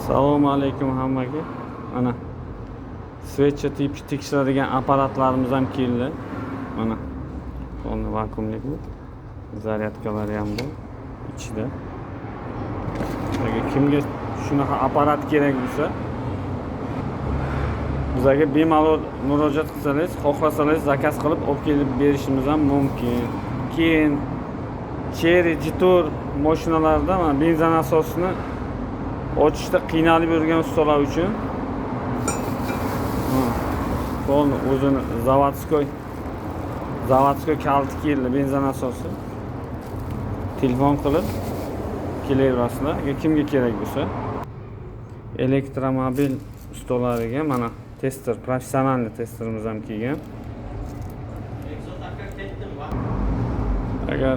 Assalomu alaykum hammaga. Mana swetcha tekshiradigan apparatlarimiz ham keldi. Mana polni vakuumlik bu. Zaryadkalari ham bor ichida. Agar kimga shunaqa apparat kerak bo'lsa, bizga bemalol murojaat qilsangiz, xohlasangiz zakaz qilib olib kelib berishimiz ham mumkin. Keyin Cherry Jitor mashinalarida mana benzin asosini ochishda qiynalib yurgan ustalar uchun polni o'zini zavodskoy kaliti keldi, benzin asosi. Telefon qilib kelaverasizlar. Kimga kerak bo'lsa, elektromobil ustalariga mana tester, professional testerimiz ham kelgan. Agar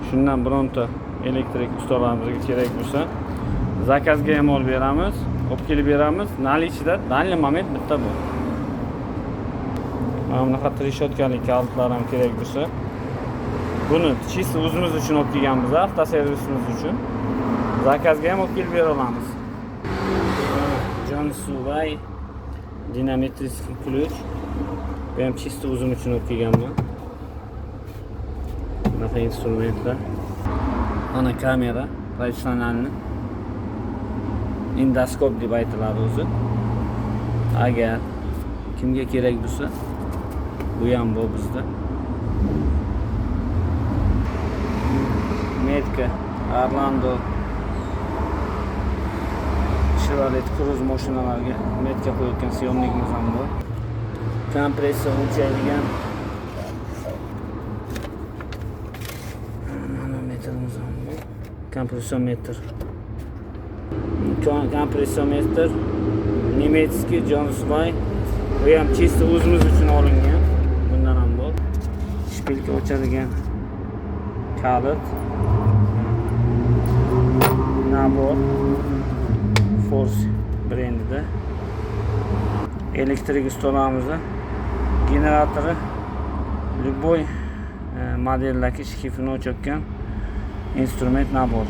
shundan bironta elektrik ustalarimizga kerak bo'lsa, zakazga ham olib beramiz, olib kelib beramiz. Nalichida данный moment bitta bu. Mana bunaqa treshotkali kalitlar ham kerak bo'lsa, buni chisi o'zimiz uchun olib kelganmiz, avtoservisimiz uchun. Zakazga ham olib kelib bera olamiz. Johnson dinamitskiy ключ. Bu ham chisi o'zim uchun olib kelganman. Bunaqa instrumentlar. Mana kamera, professionalni. Endoskop deb aytiladi o'zi. Agar kimga kerak bo'lsa, bu ham bor bizda. Metka, Orlando, Chevrolet Cruze mashinalarga metka qo'yayotgan syomnikimiz ham bor. Kompressor o'lchaydigan manometrimiz ham bor. Kompressometr. Kompressometr Nemetskiy Johnson. Bu ham chisi o'zimiz uchun olingan. Bundan ham bor. Shpilka ochadigan kalit. Nabor Force brendida. Elektrik ustalarimizda generatori любой modeldagi shifrini ochayotgan instrument nabor.